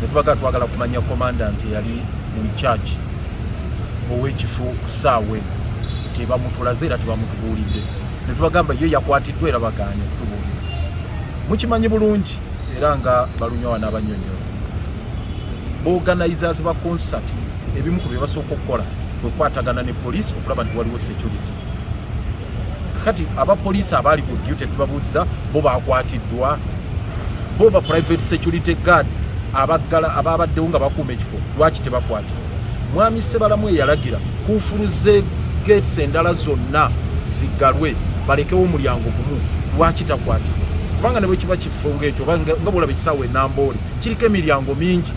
ne tubaga twagala kumanya commandant yali in charge ow'ekifo ku ssaawa eno tebamutulaze era tebamutubuulidde ne tubagamba ye yakwatiddwa era bagaanye okutubuulira. Mukimanyi bulungi era nga balunyawa n'abanyonyola organizers ba concert ebimu ku bye basooka okukola kwe kwatagana ne poliisi okulaba nti waliwo security. Kati abapoliisi abaali ku duty tubabuuza bo bakwatiddwa, bo ba private security guard ababaddewo nga bakuuma ekifo lwaki tebakwatibwa? Mwami Ssebalamu yalagira kuufuluze gates endala zonna ziggalwe balekewo omulyango gumu, lwaki takwatibwa? Kubanga ne bwe kiba kifo ng'ekyo nga bwolaba ekisaawe e Namboole kiriko emiryango mingi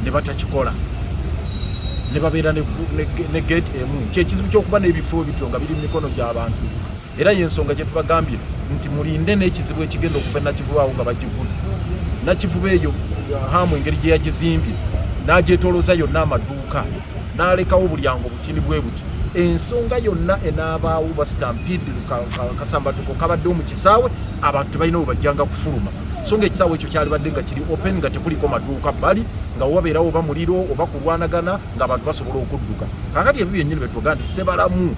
ne batakikola ne babeera ne gate emu. Kyekizibu ky'okuba n'ebifo bityo nga biri mu mikono gy'abantu, era y'ensonga gye tubagambye nti mulinde n'ekizibu ekigenda okuva Nakivubaawo nga bagigula. Nakivuba eyo hamu engeri gye yagizimbye n'agyetoolooza yonna amaduuka n'alekawo bulyango butini bwe buti, ensonga yonna enaabaawo Atamidde kasambatuko kabaddewo mu kisaawe, abantu tebalina bwe bajjanga kufuluma. So ng'ekisaawe ekyo kyalibadde nga kiri open nga tekuliko maduuka bbali, nga wabeerawo oba muliro oba kulwanagana ng'abantu basobola okudduka. Kakati ebyo byennyini bye tuga nti Ssebalamu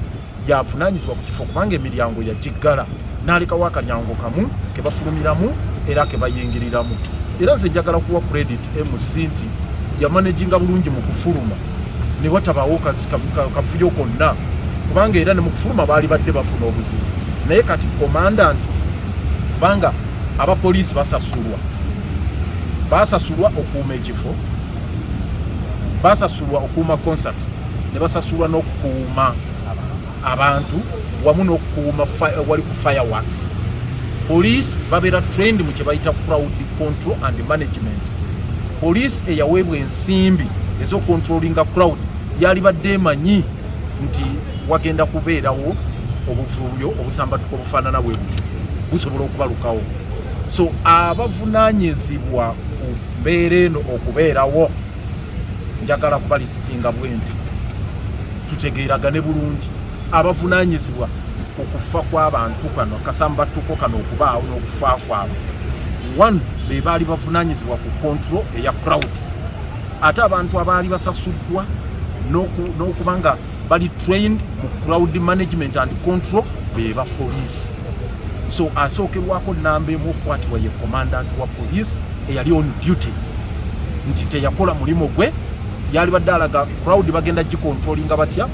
yavunaanyizibwa ku kifo kubanga emiryanga yagiggala n'alekawo akalyango kamu ke bafulumiramu era ke bayingiriramu. Era nze njagala kuwa credit MC nti yamanaginga bulungi mu kufuluma ne watabaawo kafuyo konna, kubanga era ne mu kufuluma baali badde bafuna obuzibu. Naye kati commandant kubanga abapoliisi basasulwa okuuma ekifo, basasulwa okuuma concert, ne basasulwa n'okukuuma abantu wamu n'okukuuma wali ku fireworks. Poliisi babeera trained mu kye bayita crowd control and management. Poliisi eyaweebwa ensimbi ez'okontrolinga crowd yalibadde emanyi nti wagenda kubeerawo obuvuyo obusambatuko obufaanana bwe buti busobola okubalukawo. So abavunaanyizibwa ku mbeera eno okubeerawo njagala kubalistinga bwe nti tutegeeragane bulungi abavunaanyizibwa ku kufa kw'abantu kano akasambatuko kano okubaawo n'okufa kwabwe. One be baali bavunaanyizibwa ku control eya crowd, ate abantu abaali basasuddwa n'okuba nga bali trained mu crowd management and control be ba poliisi. So asookerwako nnamba emu okukwatibwa ye commandant wa poliisi eyali on duty nti teyakola mulimu gwe, yali badde alaga crowd bagenda gikontrolinga batya